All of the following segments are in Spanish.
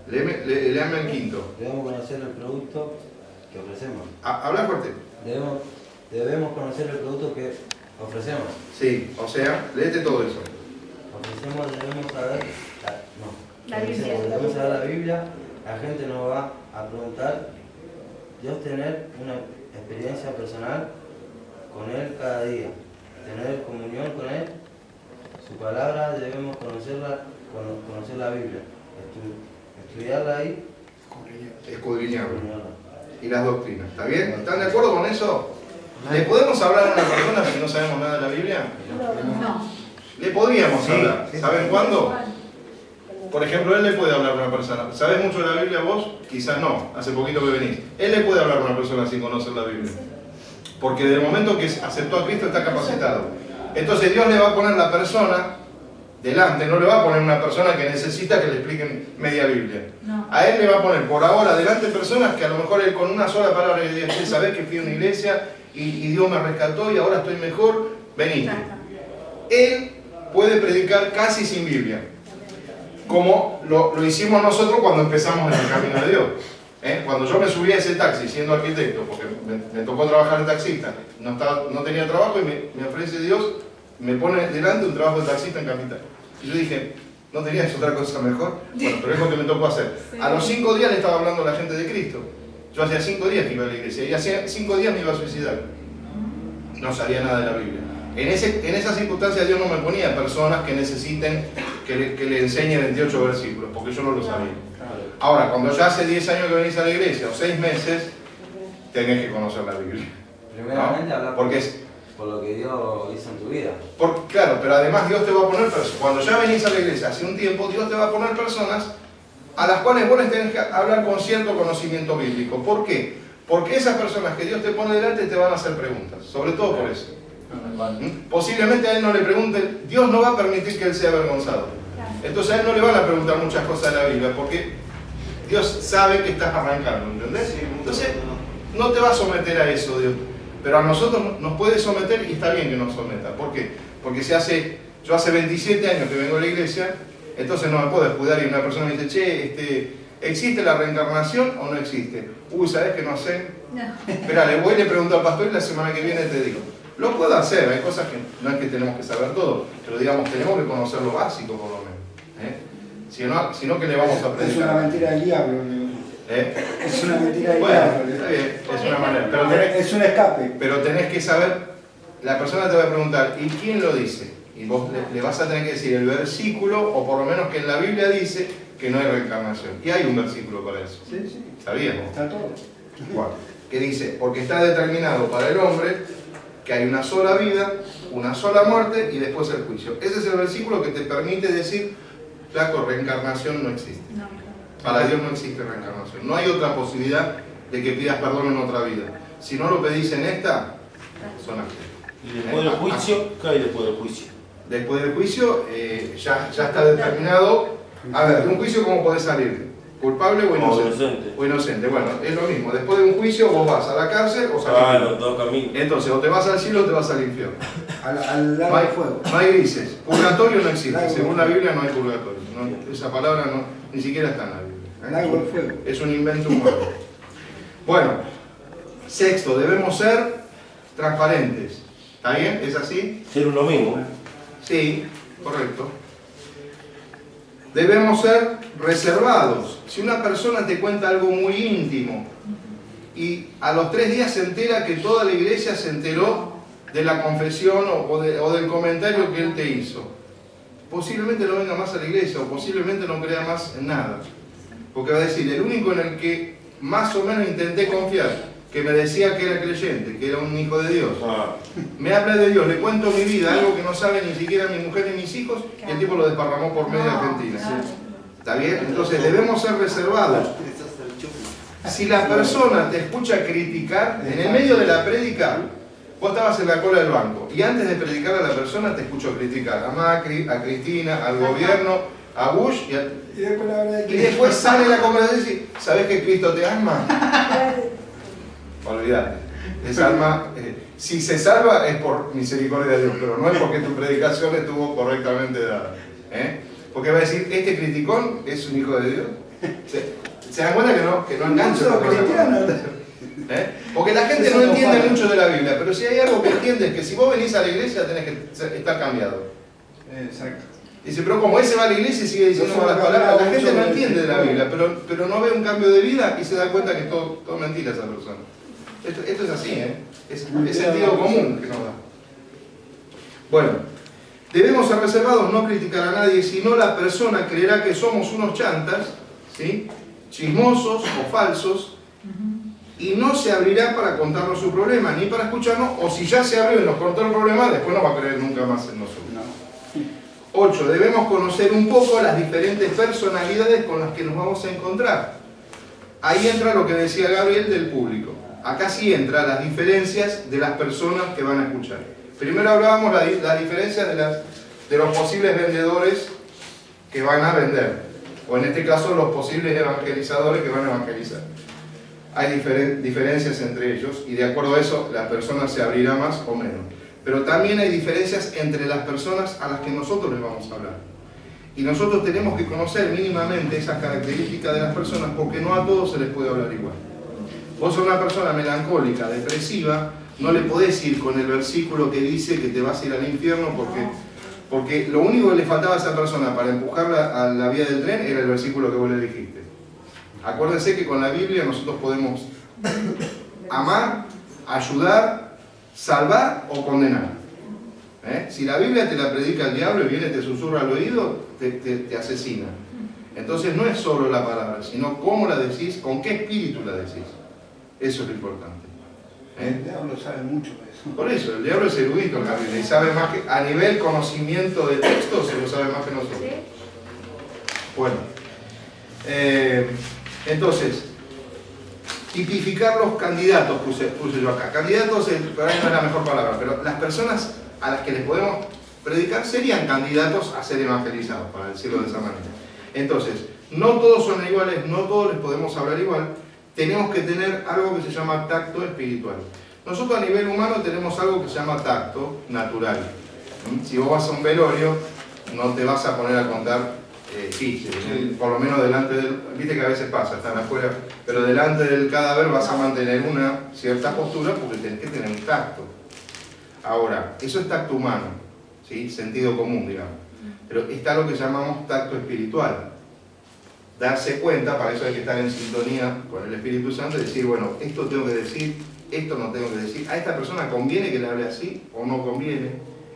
Léame el quinto. Debemos conocer el producto que ofrecemos. Habla fuerte. Debemos conocer el producto que ofrecemos. Sí, o sea, léete todo eso. Debemos saber La Biblia. Debemos saber la Biblia. La gente nos va a preguntar. Dios tener una experiencia personal con Él cada día. Tener comunión con Él. Su palabra debemos conocerla, conocer la Biblia. Estudiarla ahí. Escudriñarla. Y las doctrinas. ¿Está bien? ¿Están de acuerdo con eso? ¿Le podemos hablar a una persona si no sabemos nada de la Biblia? No. Le podríamos hablar. ¿Saben cuándo? Por ejemplo, él le puede hablar a una persona. ¿Sabes mucho de la Biblia vos? Quizás no. Hace poquito que venís. Él le puede hablar a una persona sin conocer la Biblia. Porque desde el momento que aceptó a Cristo está capacitado. Entonces Dios le va a poner la persona delante, no le va a poner una persona que necesita que le expliquen media Biblia. No. A él le va a poner por ahora delante personas que a lo mejor él con una sola palabra le dice, sabés que fui a una iglesia y Dios me rescató y ahora estoy mejor, venite. Él puede predicar casi sin Biblia, como lo hicimos nosotros cuando empezamos en el camino de Dios. Cuando yo me subí a ese taxi siendo arquitecto, porque me tocó trabajar de taxista, no tenía trabajo y me ofrece Dios, me pone delante un trabajo de taxista en Capital. Y yo dije, ¿no tenías otra cosa mejor? Bueno, pero es lo que me tocó hacer. Sí. A los 5 días le estaba hablando a la gente de Cristo. Yo hacía 5 días que iba a la iglesia y hacía 5 días me iba a suicidar. No sabía nada de la Biblia. En esas circunstancias Dios no me ponía personas que necesiten que le enseñe 28 versículos, porque yo no lo sabía. Ahora, cuando ya hace 10 años que venís a la iglesia, o 6 meses, tenés que conocer la Biblia. Primeramente, ¿no? hablar Porque por lo que Dios hizo en tu vida. Claro, pero además Dios te va a poner personas. Cuando ya venís a la iglesia hace un tiempo, Dios te va a poner personas a las cuales vos les tenés que hablar con cierto conocimiento bíblico. ¿Por qué? Porque esas personas que Dios te pone delante te van a hacer preguntas, sobre todo por eso. Posiblemente a él no le pregunten, Dios no va a permitir que él sea avergonzado. Entonces a él no le van a preguntar muchas cosas de la Biblia, porque Dios sabe que estás arrancando, ¿entendés? Entonces no te va a someter a eso, Dios. Pero a nosotros nos puede someter y está bien que nos someta. ¿Por qué? Porque yo hace 27 años que vengo a la iglesia, entonces no me puedo descuidar y una persona me dice, che, ¿existe la reencarnación o no existe? Uy, ¿sabés que no sé? No. Espera, le voy y le pregunto al pastor y la semana que viene te digo. Lo puedo hacer, hay cosas que no es que tenemos que saber todo, pero digamos, tenemos que conocer lo básico por lo menos. Si no, ¿qué le vamos a predicar? Es una mentira del diablo. Es una mentira del Bueno, diablo. está bien, es una manera. Pero Es un escape. pero tenés que saber, la persona te va a preguntar, ¿y quién lo dice? Y vos le vas a tener que decir el versículo, o por lo menos que en la Biblia dice que no hay reencarnación. Y hay un versículo para eso. Sí. ¿Sabíamos? Está todo. ¿Cuál? Que dice, porque está determinado para el hombre que hay una sola vida, una sola muerte y después el juicio. Ese es el versículo que te permite decir, flaco, reencarnación no existe. No. Para Dios no existe reencarnación. No hay otra posibilidad de que pidas perdón en otra vida. Si no lo pedís en esta, son ángeles. ¿Y después del juicio? ¿Qué hay después del juicio? Después del juicio, ya está determinado. A ver, de un juicio, ¿cómo podés salir? ¿Culpable o inocente? O inocente. Bueno, es lo mismo. Después de un juicio, vos vas a la cárcel o salís. Ah, los dos caminos. Entonces, o te vas al cielo o te vas al infierno. Al lado No hay, del fuego. no hay grises. Purgatorio no existe. Lago Según del la fuego. Biblia no hay purgatorio. Esa palabra ni siquiera está en la Biblia. Al lago del fuego. Es un invento humano. Bueno, sexto, debemos ser transparentes. ¿Está bien? ¿Es así? Ser uno mismo. Sí, correcto. Debemos ser reservados. Si una persona te cuenta algo muy íntimo y a los 3 días se entera que toda la iglesia se enteró de la confesión o del comentario que él te hizo, posiblemente no venga más a la iglesia o posiblemente no crea más en nada. Porque va a decir, el único en el que más o menos intenté confiar, que me decía que era creyente, que era un hijo de Dios, me habla de Dios, le cuento mi vida, algo que no sabe ni siquiera mi mujer ni mis hijos, y el tipo lo desparramó por media Argentina. ¿Está bien? Entonces debemos ser reservados. Si la persona te escucha criticar, en el medio de la prédica, vos estabas en la cola del banco, y antes de predicar a la persona te escuchó criticar a Macri, a Cristina, al gobierno, a Bush, y después sale la conversación y dice, ¿sabés que Cristo te ama? Olvídate. Esa alma, si se salva es por misericordia de Dios, pero no es porque tu predicación estuvo correctamente dada. Porque va a decir, este criticón es un hijo de Dios. ¿Se dan cuenta que no engancha Mucho cristiano. Porque la gente no entiende mucho de la Biblia, pero si hay algo que entiende es que si vos venís a la iglesia tenés que estar cambiado. Exacto. Dice, pero como ese va a la iglesia y sigue diciendo malas palabras, la gente no entiende de la Biblia, pero no ve un cambio de vida y se da cuenta que es todo mentira esa persona. Esto es así, es sentido común que nos da. Bueno, debemos ser reservados, no criticar a nadie, sino la persona creerá que somos unos chantas, ¿sí?, chismosos o falsos, y no se abrirá para contarnos su problema, ni para escucharnos, o si ya se abrió y nos contó el problema, después no va a creer nunca más en nosotros. 8. Debemos conocer un poco las diferentes personalidades con las que nos vamos a encontrar. Ahí entra lo que decía Gabriel del público. Acá sí entra las diferencias de las personas que van a escuchar. Primero hablábamos las diferencias de los posibles vendedores que van a vender, o en este caso los posibles evangelizadores que van a evangelizar. Hay diferencias entre ellos y de acuerdo a eso la persona se abrirá más o menos. Pero también hay diferencias entre las personas a las que nosotros les vamos a hablar. Y nosotros tenemos que conocer mínimamente esas características de las personas porque no a todos se les puede hablar igual. Vos sos una persona melancólica, depresiva, no le podés ir con el versículo que dice que te vas a ir al infierno porque lo único que le faltaba a esa persona para empujarla a la vía del tren era el versículo que vos le dijiste. Acuérdense que con la Biblia nosotros podemos amar, ayudar, salvar o condenar. Si la Biblia te la predica el diablo y viene, te susurra al oído, te asesina. Entonces no es solo la palabra, sino cómo la decís, con qué espíritu la decís. Eso es lo importante. El diablo sabe mucho de eso. Por eso, el diablo es erudito en la Biblia y sabe más que, a nivel conocimiento de texto, se lo sabe más que nosotros. Bueno, entonces, tipificar los candidatos puse yo acá. Candidatos, por ahí no es la mejor palabra, pero las personas a las que les podemos predicar serían candidatos a ser evangelizados, para decirlo de esa manera. Entonces, no todos son iguales, no todos les podemos hablar igual, tenemos que tener algo que se llama tacto espiritual. Nosotros a nivel humano tenemos algo que se llama tacto natural. Si vos vas a un velorio, no te vas a poner a contar chistes, por lo menos delante del... Viste que a veces pasa, están afuera, pero delante del cadáver vas a mantener una cierta postura porque tenés que tener un tacto. Ahora, eso es tacto humano, ¿sí? Sentido común, digamos. Pero está lo que llamamos tacto espiritual. Darse cuenta, para eso hay que estar en sintonía con el Espíritu Santo y decir, bueno, esto tengo que decir, esto no tengo que decir. ¿A esta persona conviene que le hable así o no conviene?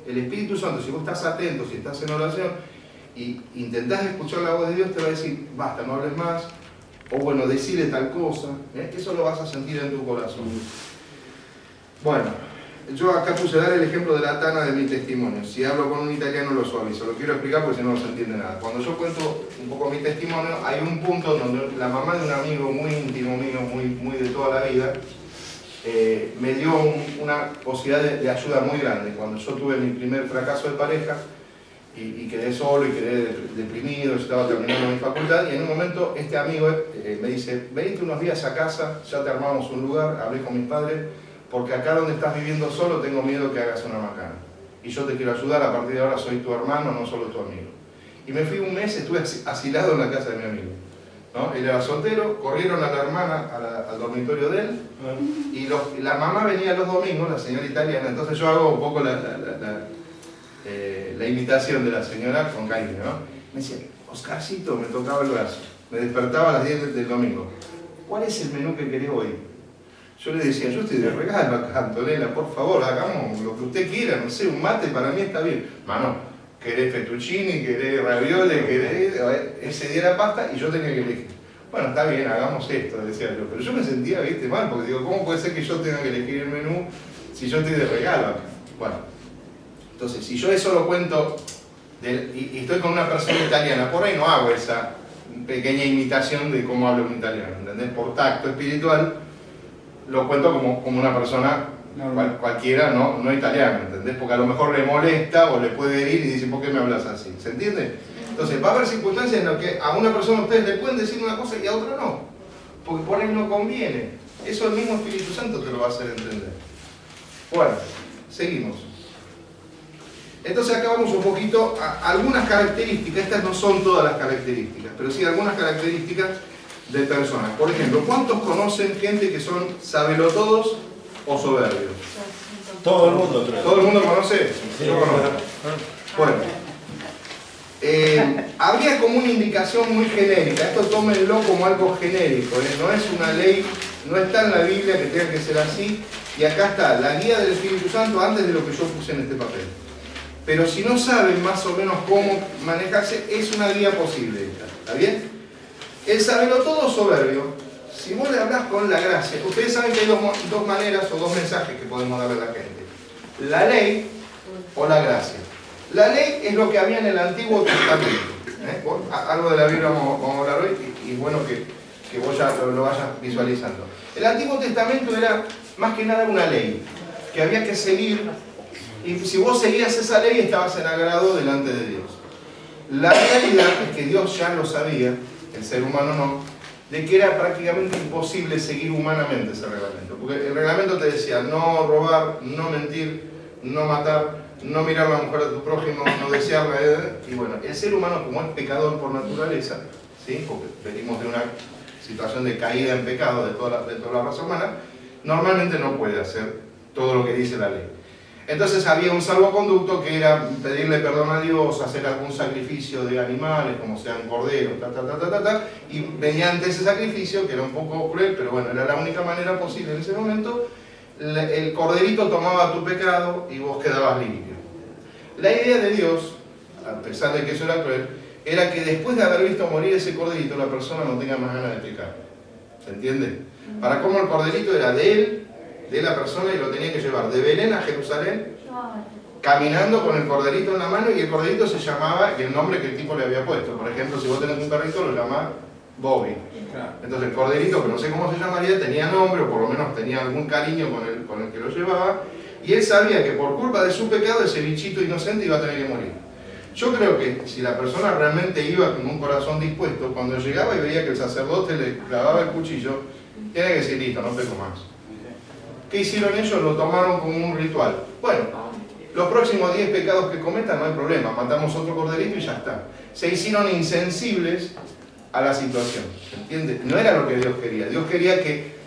El Espíritu Santo, si vos estás atento, si estás en oración y intentás escuchar la voz de Dios, te va a decir, basta, no hables más, o bueno, decirle tal cosa, eso lo vas a sentir en tu corazón. Bueno, yo acá puse dar el ejemplo de la tana de mi testimonio. Si hablo con un italiano lo suavizo, lo quiero explicar porque si no, no se entiende nada. Cuando yo cuento un poco mi testimonio, hay un punto donde la mamá de un amigo muy íntimo mío, muy de toda la vida, me dio una posibilidad de ayuda muy grande. Cuando yo tuve mi primer fracaso de pareja y quedé solo y quedé deprimido, yo estaba terminando mi facultad y en un momento este amigo me dice, venite unos días a casa, ya te armamos un lugar, hablé con mis padres, porque acá donde estás viviendo solo tengo miedo que hagas una macana. Y yo te quiero ayudar, a partir de ahora soy tu hermano, no solo tu amigo. Y me fui un mes, estuve asilado en la casa de mi amigo. ¿No? Él era soltero, corrieron a la hermana al dormitorio de él, y la mamá venía los domingos, la señora italiana, entonces yo hago un poco la imitación de la señora con cariño, ¿no? Me decía, Oscarcito, me tocaba el brazo, me despertaba a las 10 del domingo. ¿Cuál es el menú que querés hoy? Yo le decía, yo estoy de regalo acá, Antonella, por favor, hagamos lo que usted quiera, no sé, un mate para mí está bien. Mano, querés fettuccini, querés ravioles, querés... Ese día era pasta y yo tenía que elegir. Bueno, está bien, hagamos esto, decía yo. Pero yo me sentía, viste, mal, porque digo, ¿cómo puede ser que yo tenga que elegir el menú si yo estoy de regalo acá? Bueno, entonces, si yo eso lo cuento y estoy con una persona italiana, por ahí no hago esa pequeña imitación de cómo habla un italiano, ¿entendés? Por tacto espiritual, lo cuento como una persona cualquiera, no italiana, ¿entendés? Porque a lo mejor le molesta o le puede herir y dice, ¿por qué me hablas así? ¿Se entiende? Entonces va a haber circunstancias en las que a una persona ustedes le pueden decir una cosa y a otra no, porque por ahí no conviene. Eso el mismo Espíritu Santo te lo va a hacer entender. Bueno, seguimos. Entonces acá vamos un poquito a algunas características. Estas no son todas las características, pero sí algunas características de personas. Por ejemplo, ¿cuántos conocen gente que son sabelotodos o soberbios? Todo el mundo, creo. ¿Todo el mundo conoce? Sí. Yo conozco. Bueno, habría como una indicación muy genérica. Esto tómenlo como algo genérico, ¿eh? No es una ley, no está en la Biblia que tenga que ser así. Y acá está la guía del Espíritu Santo antes de lo que yo puse en este papel. Pero si no saben más o menos cómo manejarse, es una guía posible esta. ¿Está bien? El sabelotodo soberbio, si vos le hablás con la gracia, ustedes saben que hay dos maneras o dos mensajes que podemos darle a la gente. La ley o la gracia. La ley es lo que había en el Antiguo Testamento. Algo de la Biblia vamos a hablar hoy y es bueno que vos ya lo vayas visualizando. El Antiguo Testamento era más que nada una ley que había que seguir, y si vos seguías esa ley estabas en agrado delante de Dios. La realidad es que Dios ya lo sabía, el ser humano no, de que era prácticamente imposible seguir humanamente ese reglamento. Porque el reglamento te decía no robar, no mentir, no matar, no mirar a la mujer de tu prójimo, no desearla. Y bueno, el ser humano, como es pecador por naturaleza, ¿sí? Porque venimos de una situación de caída en pecado de toda la raza humana, normalmente no puede hacer todo lo que dice la ley. Entonces había un salvoconducto que era pedirle perdón a Dios, hacer algún sacrificio de animales, como sean corderos, y mediante ese sacrificio, que era un poco cruel, pero bueno, era la única manera posible en ese momento, el corderito tomaba tu pecado y vos quedabas limpio. La idea de Dios, a pesar de que eso era cruel, era que después de haber visto morir ese corderito, la persona no tenga más ganas de pecar. ¿Se entiende? Para cómo el corderito era de él, de la persona, y lo tenía que llevar de Belén a Jerusalén, caminando con el corderito en la mano, y el corderito se llamaba, y el nombre que el tipo le había puesto. Por ejemplo, si vos tenés un perrito, lo llamás Bobby. Entonces el corderito, que no sé cómo se llamaría, tenía nombre, o por lo menos tenía algún cariño con el que lo llevaba, y él sabía que por culpa de su pecado, ese bichito inocente iba a tener que morir. Yo creo que si la persona realmente iba con un corazón dispuesto, cuando llegaba y veía que el sacerdote le clavaba el cuchillo, tenía que decir, listo, no peco más. ¿Qué hicieron ellos? Lo tomaron como un ritual. Bueno, los próximos 10 pecados que cometan no hay problema, matamos otro corderito y ya está. Se hicieron insensibles a la situación, ¿entiendes? No era lo que Dios quería. Dios quería que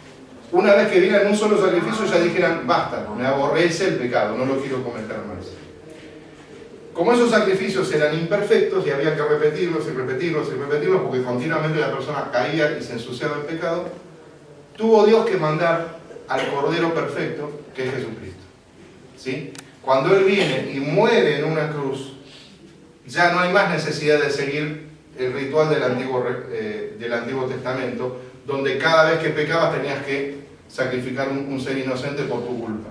una vez que vieran un solo sacrificio ya dijeran, basta, me aborrece el pecado, no lo quiero cometer más. Como esos sacrificios eran imperfectos y había que repetirlos y repetirlos y repetirlos porque continuamente la persona caía y se ensuciaba el pecado, tuvo Dios que mandar al Cordero perfecto, que es Jesucristo. ¿Sí? Cuando Él viene y muere en una cruz, ya no hay más necesidad de seguir el ritual del Antiguo Testamento, donde cada vez que pecabas tenías que sacrificar un ser inocente por tu culpa.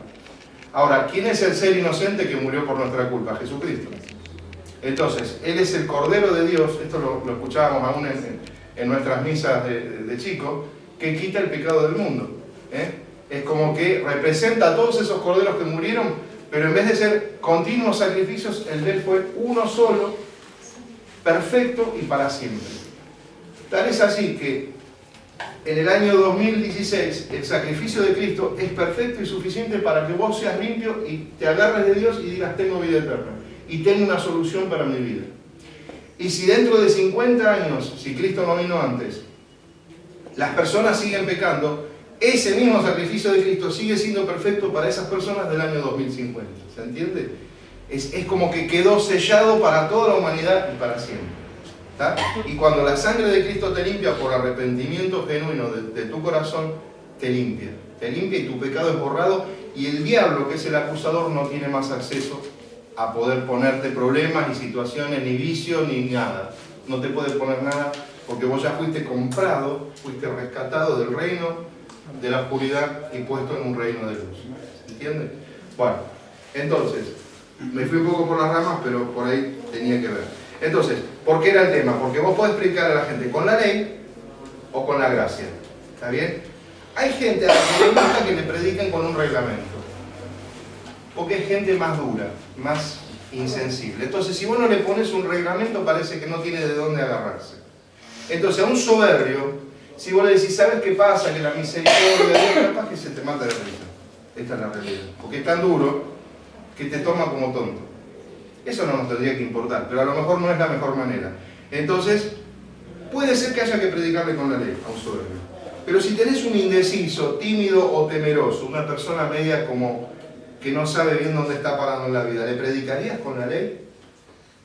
Ahora, ¿quién es el ser inocente que murió por nuestra culpa? Jesucristo. Entonces, Él es el Cordero de Dios, esto lo escuchábamos aún en nuestras misas de chicos, que quita el pecado del mundo. Es como que representa a todos esos corderos que murieron, pero en vez de ser continuos sacrificios, el de Él fue uno solo, perfecto y para siempre. Tal es así que en el año 2016 el sacrificio de Cristo es perfecto y suficiente para que vos seas limpio y te agarres de Dios y digas tengo vida eterna y tengo una solución para mi vida. Y si dentro de 50 años, si Cristo no vino antes, las personas siguen pecando, ese mismo sacrificio de Cristo sigue siendo perfecto para esas personas del año 2050. ¿Se entiende? Es como que quedó sellado para toda la humanidad y para siempre. ¿Tá? Y cuando la sangre de Cristo te limpia por arrepentimiento genuino de tu corazón, te limpia y tu pecado es borrado, y el diablo, que es el acusador, no tiene más acceso a poder ponerte problemas, ni situaciones, ni vicios, ni nada. No te puede poner nada porque vos ya fuiste comprado, fuiste rescatado del reino de la oscuridad y puesto en un reino de luz. ¿Entiendes? Bueno, entonces, me fui un poco por las ramas, pero por ahí tenía que ver. Entonces, ¿por qué era el tema? Porque vos podés explicar a la gente con la ley o con la gracia. ¿Está bien? Hay gente a la que le gusta que le prediquen con un reglamento. Porque es gente más dura, más insensible. Entonces, si vos no le pones un reglamento, parece que no tiene de dónde agarrarse. Entonces, a un soberbio, si vos le decís, ¿sabes qué pasa? Que la misericordia de Dios, capaz que se te mata de risa. Esta es la realidad. Porque es tan duro que te toma como tonto. Eso no nos tendría que importar, pero a lo mejor no es la mejor manera. Entonces, puede ser que haya que predicarle con la ley a un soberbio. Pero si tenés un indeciso, tímido o temeroso, una persona media como que no sabe bien dónde está parando en la vida, ¿le predicarías con la ley?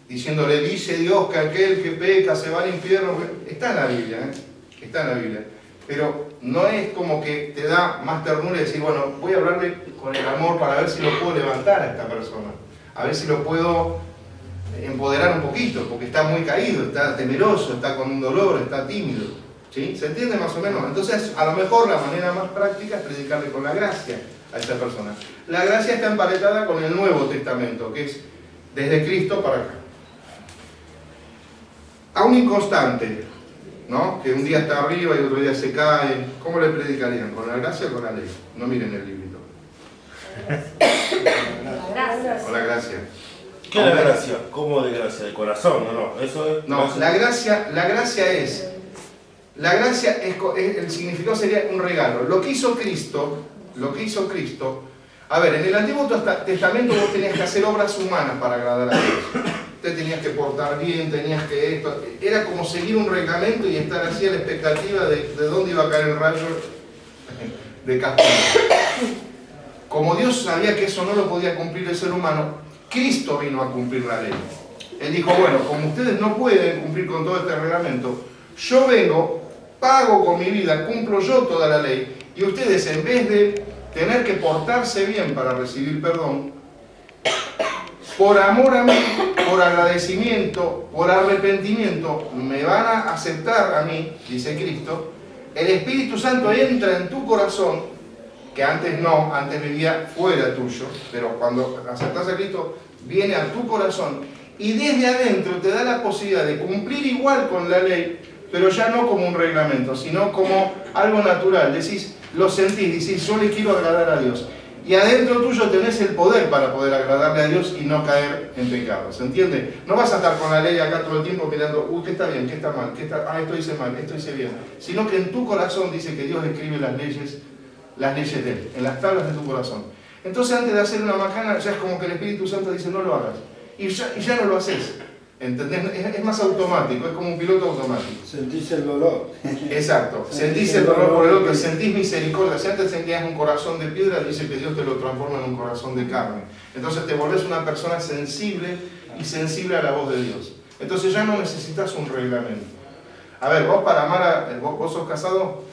Diciéndole, dice Dios que aquel que peca se va al infierno. Está en la Biblia, está en la Biblia. Pero no es como que te da más ternura y decir, bueno, voy a hablarle con el amor para ver si lo puedo levantar a esta persona. A ver si lo puedo empoderar un poquito, porque está muy caído, está temeroso, está con un dolor, está tímido. ¿Sí? ¿Se entiende más o menos? Entonces, a lo mejor la manera más práctica es predicarle con la gracia a esta persona. La gracia está emparentada con el Nuevo Testamento, que es desde Cristo para acá. A un inconstante, ¿no? Que un día está arriba y otro día se cae, ¿cómo le predicarían? ¿Con la gracia o con la ley? No miren el librito. Gracias. Con la gracia. ¿Qué es la gracia? ¿Cómo de gracia? ¿De corazón? No, eso es... No, la gracia es... el significado sería un regalo. Lo que hizo Cristo, a ver, en el Antiguo Testamento vos tenías que hacer obras humanas para agradar a Dios. Te tenías que portar bien, tenías que esto. Era como seguir un reglamento y estar así a la expectativa de dónde iba a caer el rayo de castigo. Como Dios sabía que eso no lo podía cumplir el ser humano, Cristo vino a cumplir la ley. Él dijo, bueno, como ustedes no pueden cumplir con todo este reglamento, yo vengo, pago con mi vida, cumplo yo toda la ley, y ustedes en vez de tener que portarse bien para recibir perdón, por amor a mí, por agradecimiento, por arrepentimiento, me van a aceptar a mí, dice Cristo. El Espíritu Santo entra en tu corazón, que antes no, antes vivía fuera tuyo, pero cuando aceptas a Cristo, viene a tu corazón y desde adentro te da la posibilidad de cumplir igual con la ley, pero ya no como un reglamento, sino como algo natural. Decís, lo sentís, decís, yo le quiero agradar a Dios. Y adentro tuyo tenés el poder para poder agradarle a Dios y no caer en pecado. ¿Se entiende? No vas a estar con la ley acá todo el tiempo mirando, ¿qué está bien? ¿Qué está mal? Esto hice mal, esto hice bien. Sino que en tu corazón dice que Dios escribe las leyes de Él, en las tablas de tu corazón. Entonces antes de hacer una macana, ya es como que el Espíritu Santo dice, no lo hagas. Y ya no lo haces. ¿Entendés? Es más automático, es como un piloto automático. Sentís el dolor. Exacto, sentís el dolor por el otro, sentís misericordia. Si antes sentías un corazón de piedra, dice que Dios te lo transforma en un corazón de carne. Entonces te volvés una persona sensible y sensible a la voz de Dios. Entonces ya no necesitas un reglamento. A ver, vos para amar a... ¿Vos sos casado?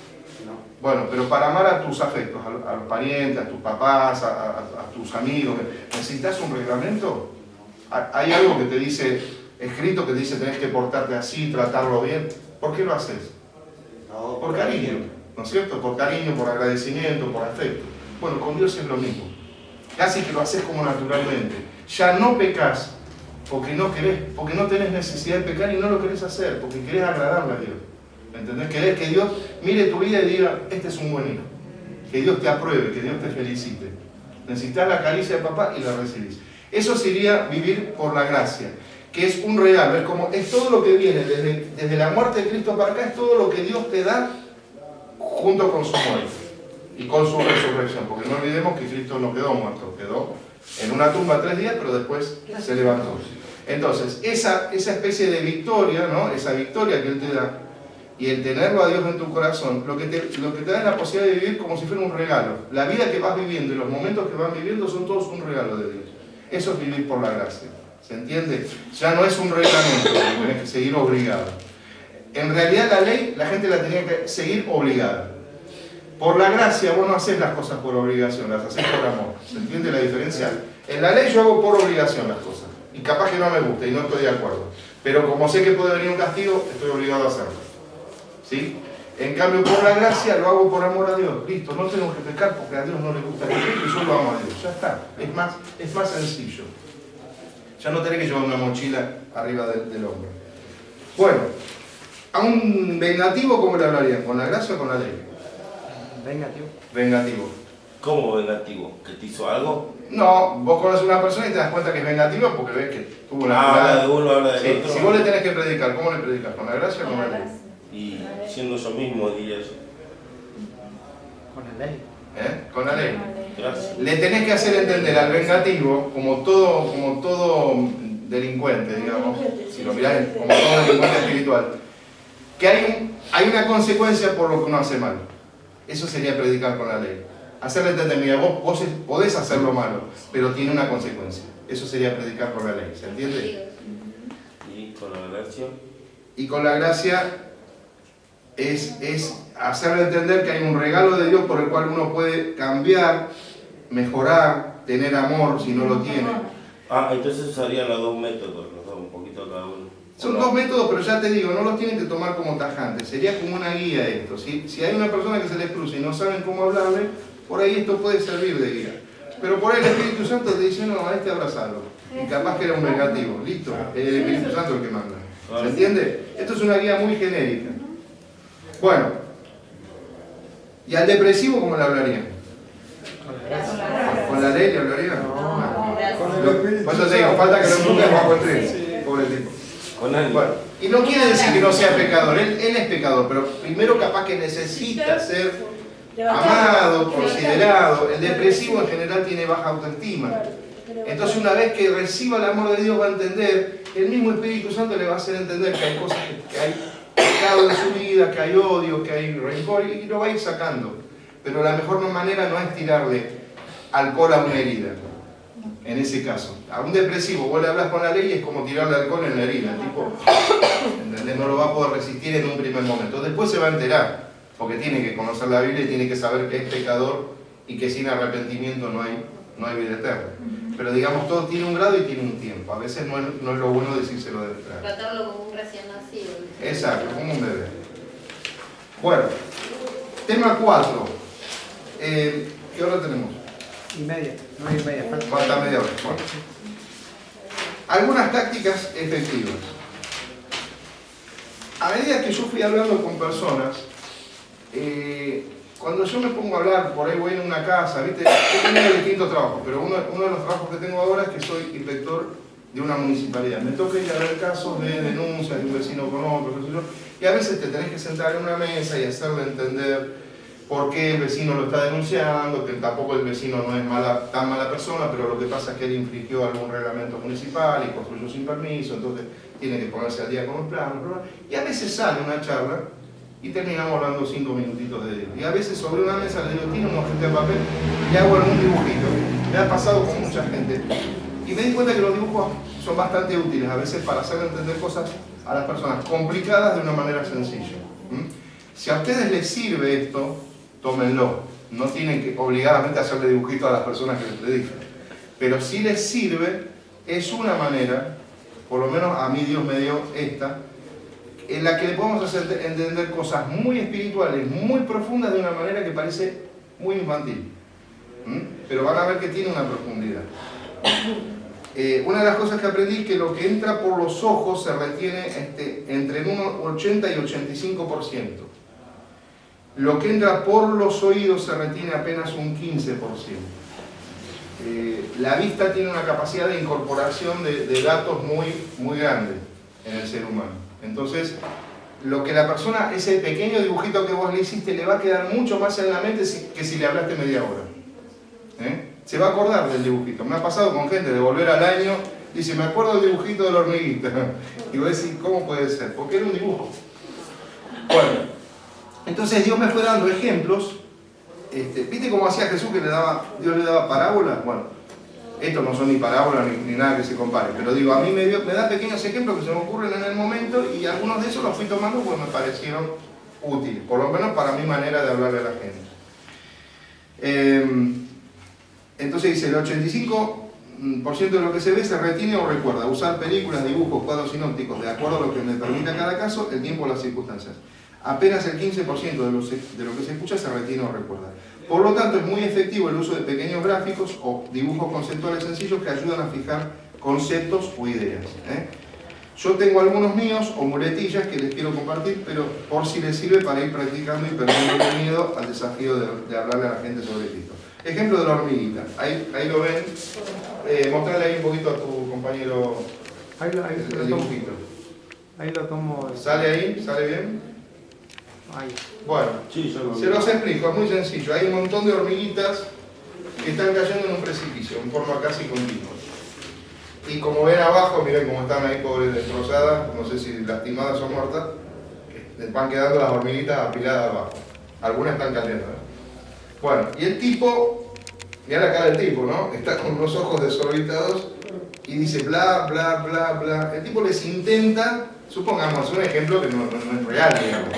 No. Bueno, pero para amar a tus afectos, a los parientes, a tus papás, a tus amigos, ¿necesitas un reglamento? ¿Hay algo que te dice... escrito que dice tenés que portarte así, tratarlo bien? ¿Por qué lo haces? No, Por cariño, ¿no es cierto? Por cariño, por agradecimiento, por afecto. Bueno, con Dios es lo mismo. Casi que lo haces como naturalmente. Ya no pecás porque no querés, porque no tenés necesidad de pecar y no lo querés hacer, porque querés agradarle a Dios. ¿Entendés? Querés que Dios mire tu vida y diga, este es un buen hijo. Que Dios te apruebe, que Dios te felicite. Necesitas la caricia de papá y la recibís. Eso sería vivir por la gracia, que es un regalo, es todo lo que viene desde la muerte de Cristo para acá, es todo lo que Dios te da junto con su muerte y con su resurrección, porque no olvidemos que Cristo no quedó muerto, quedó en una tumba 3 días, pero después se levantó. Entonces, esa especie de victoria, ¿no? Esa victoria que Él te da, y el tenerlo a Dios en tu corazón, lo que te da es la posibilidad de vivir como si fuera un regalo. La vida que vas viviendo y los momentos que vas viviendo son todos un regalo de Dios. Eso es vivir por la gracia. ¿Se entiende? Ya no es un reglamento que tenés que seguir obligado. En realidad la ley, la gente la tenía que seguir obligada. Por la gracia vos no haces las cosas por obligación, las haces por amor. ¿Se entiende la diferencia? En la ley yo hago por obligación las cosas. Y capaz que no me gusta y no estoy de acuerdo. Pero como sé que puede venir un castigo, estoy obligado a hacerlo. ¿Sí? En cambio, por la gracia lo hago por amor a Dios. Listo, no tengo que pecar porque a Dios no le gusta el pecado y yo lo amo a Dios. Ya está. Es más sencillo. Ya no tenés que llevar una mochila arriba del hombro. Bueno, a un vengativo, ¿cómo le hablarían? ¿Con la gracia o con la ley? Vengativo. Vengativo. ¿Cómo vengativo? ¿Que te hizo algo? No, vos conoces a una persona y te das cuenta que es vengativa porque ves que tuvo una... Habla de uno, habla del otro. Si vos le tenés que predicar, ¿cómo le predicas? ¿Con la gracia o con la ley? Y siendo yo mismo diría eso. Con la ley. Con la ley. Gracias. Le tenés que hacer entender al vengativo, como todo delincuente, digamos, si lo mirás como todo delincuente espiritual, que hay una consecuencia por lo que uno hace mal. Eso sería predicar con la ley. Hacerle entender, mira, vos podés hacer lo malo, pero tiene una consecuencia. Eso sería predicar con la ley, ¿se entiende? Y con la gracia. Y con la gracia es hacerle entender que hay un regalo de Dios por el cual uno puede cambiar, mejorar, tener amor si no lo tiene. Ah, entonces usarían los dos métodos, los dos, un poquito cada uno. Son dos métodos, pero ya te digo, no los tienen que tomar como tajantes. Sería como una guía esto. Si hay una persona que se les cruza y no saben cómo hablarle, por ahí esto puede servir de guía. Pero por ahí el Espíritu Santo te dice, no, a este abrazalo. Y capaz que era un negativo. Listo, es el Espíritu Santo el que manda. ¿Se entiende? Esto es una guía muy genérica. Bueno, ¿y al depresivo cómo le hablarían? ¿Con la ley le hablarían? Por eso te digo, falta que lo empuje bajo el tren. Pobre tipo. Bueno, y no quiere decir que no sea pecador, él es pecador, pero primero capaz que necesita ser amado, considerado. El depresivo en general tiene baja autoestima. Entonces una vez que reciba el amor de Dios va a entender, el mismo Espíritu Santo le va a hacer entender que hay cosas, que hay pecado en su vida, que hay odio, que hay rencor, y lo va a ir sacando. Pero la mejor manera no es tirarle alcohol a una herida. En ese caso, a un depresivo vos le hablas con la ley y es como tirarle alcohol en la herida, tipo, ¿entendés? No lo va a poder resistir en un primer momento. Después se va a enterar, porque tiene que conocer la Biblia y tiene que saber que es pecador y que sin arrepentimiento no hay vida eterna. Pero digamos, todo tiene un grado y tiene un tiempo. A veces no es lo bueno decírselo de entrada. Tratarlo como un recién nacido. Exacto, como un bebé. Bueno, tema 4. ¿Qué hora tenemos? 9:30. Falta media hora. Bueno. Algunas tácticas efectivas. A medida que yo fui hablando con personas, cuando yo me pongo a hablar, por ahí voy en una casa, ¿viste? He tenido distintos trabajos, pero uno de los trabajos que tengo ahora es que soy inspector de una municipalidad. Me toca ir a ver casos de denuncias de un vecino con otro, qué sé yo, y a veces te tenés que sentar en una mesa y hacerle entender por qué el vecino lo está denunciando, que tampoco el vecino no es tan mala persona, pero lo que pasa es que él infringió algún reglamento municipal y construyó sin permiso, entonces tiene que ponerse al día con un plano. Y a veces sale una charla y terminamos hablando 5 minutitos de Dios. Y a veces sobre una mesa le digo, tiene un objeto de papel, y hago algún dibujito. Me ha pasado con mucha gente. Y me di cuenta que los dibujos son bastante útiles, a veces para hacer entender cosas a las personas complicadas de una manera sencilla. Si a ustedes les sirve esto, tómenlo. No tienen que obligadamente hacerle dibujitos a las personas que les predican. Pero si les sirve, es una manera, por lo menos a mí Dios me dio esta, en la que le podemos hacer entender cosas muy espirituales, muy profundas de una manera que parece muy infantil. Pero van a ver que tiene una profundidad. Una de las cosas que aprendí es que lo que entra por los ojos se retiene entre un 80 y 85%. Lo que entra por los oídos se retiene apenas un 15%. La vista tiene una capacidad de incorporación de datos muy grande en el ser humano. Entonces, lo que la persona, ese pequeño dibujito que vos le hiciste, le va a quedar mucho más en la mente que si le hablaste media hora. Se va a acordar del dibujito. Me ha pasado con gente de volver al año, dice, me acuerdo del dibujito de la hormiguita. Y vos decís, ¿cómo puede ser? Porque era un dibujo. Bueno, entonces Dios me fue dando ejemplos. ¿Viste cómo hacía Jesús que Dios le daba parábolas? Bueno, estos no son ni parábolas ni nada que se compare, pero digo, a mí me da pequeños ejemplos que se me ocurren en el momento y algunos de esos los fui tomando porque me parecieron útiles, por lo menos para mi manera de hablarle a la gente. Entonces dice, el 85% de lo que se ve se retiene o recuerda. Usar películas, dibujos, cuadros sinópticos, de acuerdo a lo que me permita cada caso, el tiempo o las circunstancias. Apenas el 15% de lo que se escucha se retiene o recuerda. Por lo tanto, es muy efectivo el uso de pequeños gráficos o dibujos conceptuales sencillos que ayudan a fijar conceptos o ideas. Yo tengo algunos míos o muletillas que les quiero compartir, pero por si les sirve para ir practicando y perdiendo el miedo al desafío de hablarle a la gente sobre Cristo. Ejemplo de la hormiguita. Ahí lo ven. Mostrarle ahí un poquito a tu compañero el dibujito. Ahí lo tomo. ¿Sale ahí? ¿Sale bien? Ahí. Bueno, Sí, se los explico, es muy sencillo. Hay un montón de hormiguitas que están cayendo en un precipicio, en forma casi continua. Y como ven abajo, miren cómo están ahí pobres destrozadas, no sé si lastimadas o muertas, van quedando las hormiguitas apiladas abajo. Algunas están cayendo, ¿eh? Bueno, y el tipo, mirá la cara del tipo, ¿no? Está con los ojos desorbitados y dice bla, bla, bla, bla. El tipo les intenta, supongamos, un ejemplo que no es real, digamos,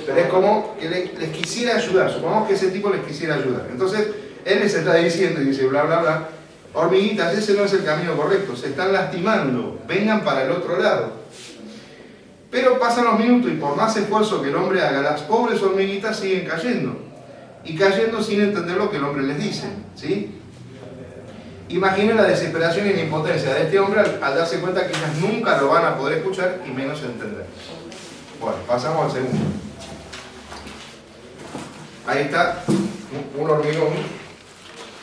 pero es como que les quisiera ayudar. Supongamos que ese tipo les quisiera ayudar. Entonces, él les está diciendo y dice bla, bla, bla. Hormiguitas, ese no es el camino correcto, se están lastimando, vengan para el otro lado. Pero pasan los minutos y por más esfuerzo que el hombre haga, las pobres hormiguitas siguen cayendo. Y cayendo sin entender lo que el hombre les dice, ¿sí? Imaginen la desesperación y la impotencia de este hombre al darse cuenta que ellas nunca lo van a poder escuchar y menos entender. Bueno, pasamos al segundo. Ahí está un hormigón,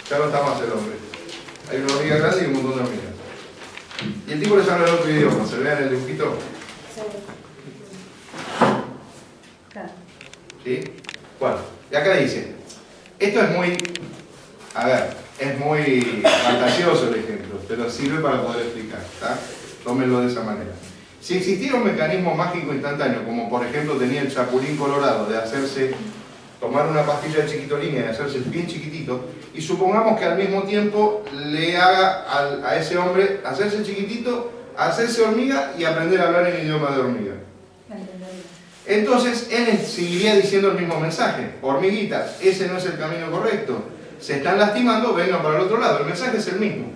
ya no está más el hombre. Hay una hormiga grande y un montón de hormigas. Y el tipo les habla en otro idioma, ¿se ve en el dibujito? ¿Sí? Bueno, y acá dice, esto es muy, a ver, es muy fantasioso el ejemplo, pero sirve para poder explicar, ¿está? Tómenlo de esa manera. Si existiera un mecanismo mágico instantáneo, como por ejemplo tenía el Chapulín Colorado, de tomar una pastilla de chiquitolina y hacerse bien chiquitito, y supongamos que al mismo tiempo le haga a ese hombre hacerse chiquitito, hacerse hormiga y aprender a hablar en idioma de hormiga. Entonces él seguiría diciendo el mismo mensaje: hormiguitas, ese no es el camino correcto, se están lastimando, vengan para el otro lado. El mensaje es el mismo,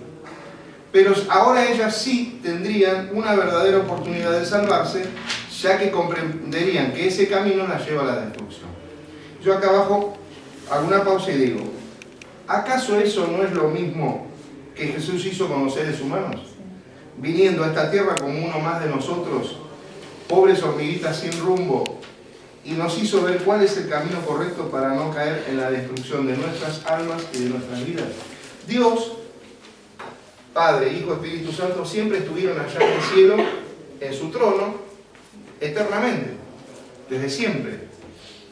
pero ahora ellas sí tendrían una verdadera oportunidad de salvarse, ya que comprenderían que ese camino las lleva a la destrucción. Yo acá abajo hago una pausa y digo, ¿acaso eso no es lo mismo que Jesús hizo con los seres humanos? Viniendo a esta tierra como uno más de nosotros, pobres hormiguitas sin rumbo, y nos hizo ver cuál es el camino correcto para no caer en la destrucción de nuestras almas y de nuestras vidas. Dios, Padre, Hijo, Espíritu Santo, siempre estuvieron allá en el cielo, en su trono, eternamente, desde siempre.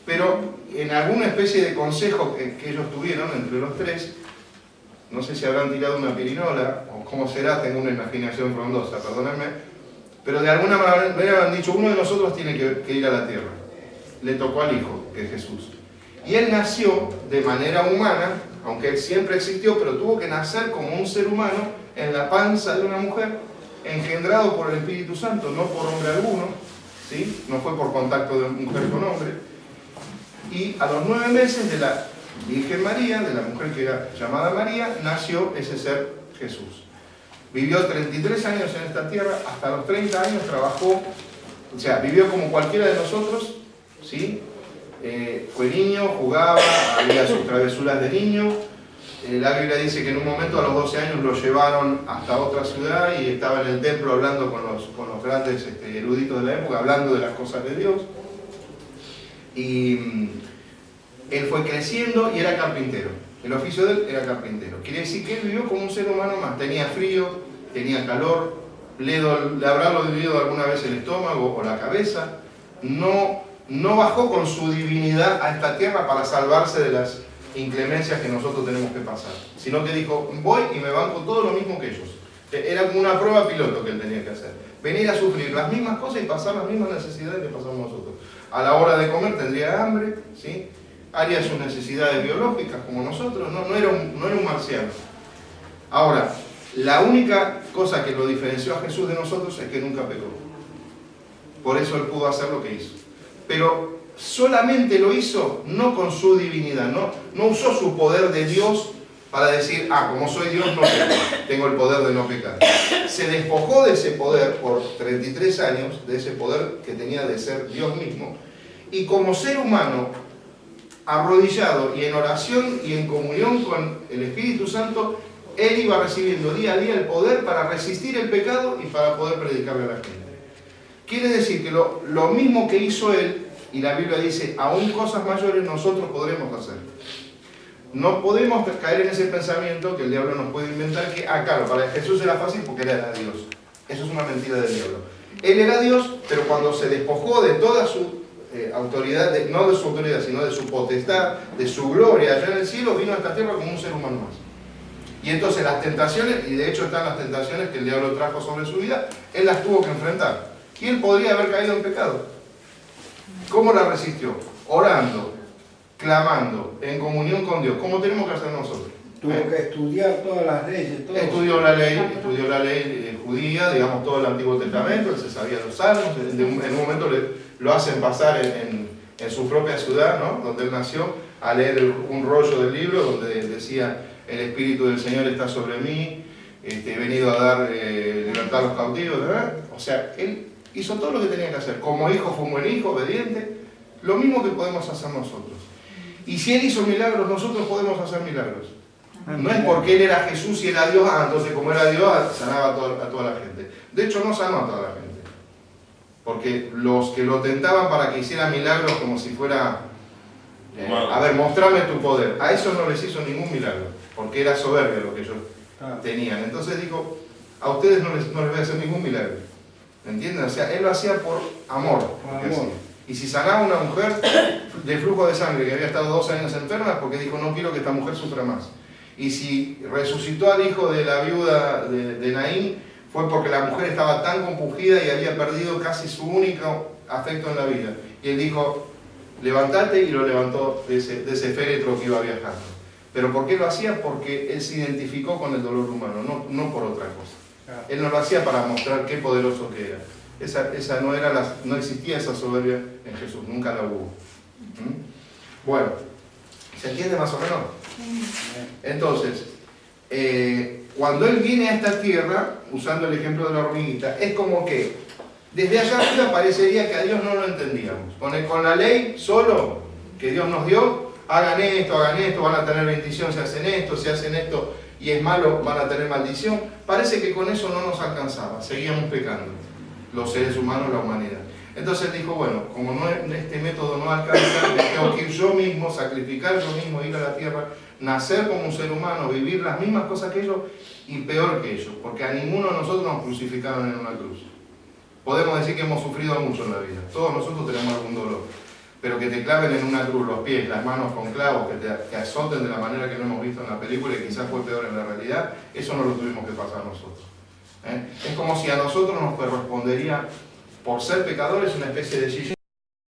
Pero en alguna especie de consejo que ellos tuvieron entre los tres, no sé si habrán tirado una pirinola, o cómo será, tengo una imaginación frondosa, perdónenme, pero de alguna manera han dicho, uno de nosotros tiene que ir a la tierra. Le tocó al Hijo, que es Jesús. Y Él nació de manera humana, aunque Él siempre existió, pero tuvo que nacer como un ser humano en la panza de una mujer, engendrado por el Espíritu Santo, no por hombre alguno, ¿sí? No fue por contacto de mujer con hombre. Y a los 9 meses de la Virgen María, de la mujer que era llamada María, nació ese ser Jesús. Vivió 33 años en esta tierra, hasta los 30 años trabajó, o sea, vivió como cualquiera de nosotros, ¿sí? Fue niño, jugaba, había sus travesuras de niño. La Biblia dice que en un momento a los 12 años lo llevaron hasta otra ciudad y estaba en el templo hablando con los grandes eruditos de la época, hablando de las cosas de Dios. Y él fue creciendo y era carpintero. El oficio de él era carpintero. Quiere decir que él vivió como un ser humano más. Tenía frío, tenía calor, le habrá dolido alguna vez el estómago o la cabeza. No bajó con su divinidad a esta tierra para salvarse de las inclemencias que nosotros tenemos que pasar, sino que dijo, voy y me banco todo lo mismo que ellos. Era como una prueba piloto que él tenía que hacer. Venir a sufrir las mismas cosas y pasar las mismas necesidades que pasamos nosotros. A la hora de comer tendría hambre, ¿sí? Haría sus necesidades biológicas como nosotros, no era un marciano. Ahora, la única cosa que lo diferenció a Jesús de nosotros es que nunca pecó. Por eso él pudo hacer lo que hizo. Pero solamente lo hizo no con su divinidad, no usó su poder de Dios para decir, como soy Dios no peco, tengo el poder de no pecar. Se despojó de ese poder por 33 años, de ese poder que tenía de ser Dios mismo, y como ser humano, arrodillado y en oración y en comunión con el Espíritu Santo, él iba recibiendo día a día el poder para resistir el pecado y para poder predicarle a la gente. Quiere decir que lo mismo que hizo él, y la Biblia dice, aún cosas mayores nosotros podremos hacer. No podemos caer en ese pensamiento que el diablo nos puede inventar que, claro, para Jesús era fácil porque él era Dios. Eso es una mentira del diablo. Él era Dios, pero cuando se despojó de toda su autoridad, no de su autoridad, sino de su potestad, de su gloria allá en el cielo, vino a esta tierra como un ser humano más. Y entonces las tentaciones, y de hecho están las tentaciones que el diablo trajo sobre su vida, él las tuvo que enfrentar. Y él podría haber caído en pecado. ¿Cómo la resistió? Orando, clamando, en comunión con Dios. ¿Cómo tenemos que hacer nosotros? Tuvo que estudiar todas las leyes, todo. Estudió la ley judía, digamos, todo el Antiguo Testamento, él se sabía los salmos, en un momento lo hacen pasar en su propia ciudad, ¿no? Donde él nació, a leer un rollo del libro donde decía: el Espíritu del Señor está sobre mí, he venido a dar libertad a los cautivos, ¿verdad? O sea, él hizo todo lo que tenía que hacer. Como hijo fue un buen hijo, obediente, lo mismo que podemos hacer nosotros. Y si él hizo milagros, nosotros podemos hacer milagros. No es porque él era Jesús y era Dios, entonces como era Dios, sanaba a toda la gente. De hecho, no sanó a toda la gente. Porque los que lo tentaban para que hiciera milagros como si fuera, a ver, mostrame tu poder, a eso no les hizo ningún milagro, porque era soberbia lo que ellos tenían. Entonces dijo: a ustedes no les voy a hacer ningún milagro. ¿Entienden? O sea, él lo hacía por amor. Y si sanaba a una mujer de flujo de sangre que había estado 2 años enferma, porque dijo: no quiero que esta mujer sufra más. Y si resucitó al hijo de la viuda de Naín, fue porque la mujer estaba tan compungida y había perdido casi su único afecto en la vida. Y él dijo: levántate, y lo levantó de ese féretro que iba viajando. ¿Pero por qué lo hacía? Porque él se identificó con el dolor humano, no por otra cosa. Él no lo hacía para mostrar qué poderoso que era. Esa no existía esa soberbia en Jesús, nunca la hubo. Bueno, ¿se entiende más o menos? Entonces, cuando él viene a esta tierra, usando el ejemplo de la hormiguita, es como que desde allá arriba parecería que a Dios no lo entendíamos. Con la ley solo que Dios nos dio, hagan esto, van a tener bendición si hacen esto y es malo, van a tener maldición. Parece que con eso no nos alcanzaba, seguíamos pecando, los seres humanos, la humanidad. Entonces dijo: bueno, como este método no alcanza, tengo que ir yo mismo, sacrificar yo mismo, ir a la tierra, nacer como un ser humano, vivir las mismas cosas que ellos y peor que ellos, porque a ninguno de nosotros nos crucificaron en una cruz. Podemos decir que hemos sufrido mucho en la vida, todos nosotros tenemos algún dolor, pero que te claven en una cruz los pies, las manos con clavos, que te azoten de la manera que no hemos visto en la película y quizás fue peor en la realidad, eso no lo tuvimos que pasar nosotros. Es como si a nosotros nos correspondería, por ser pecadores, una especie de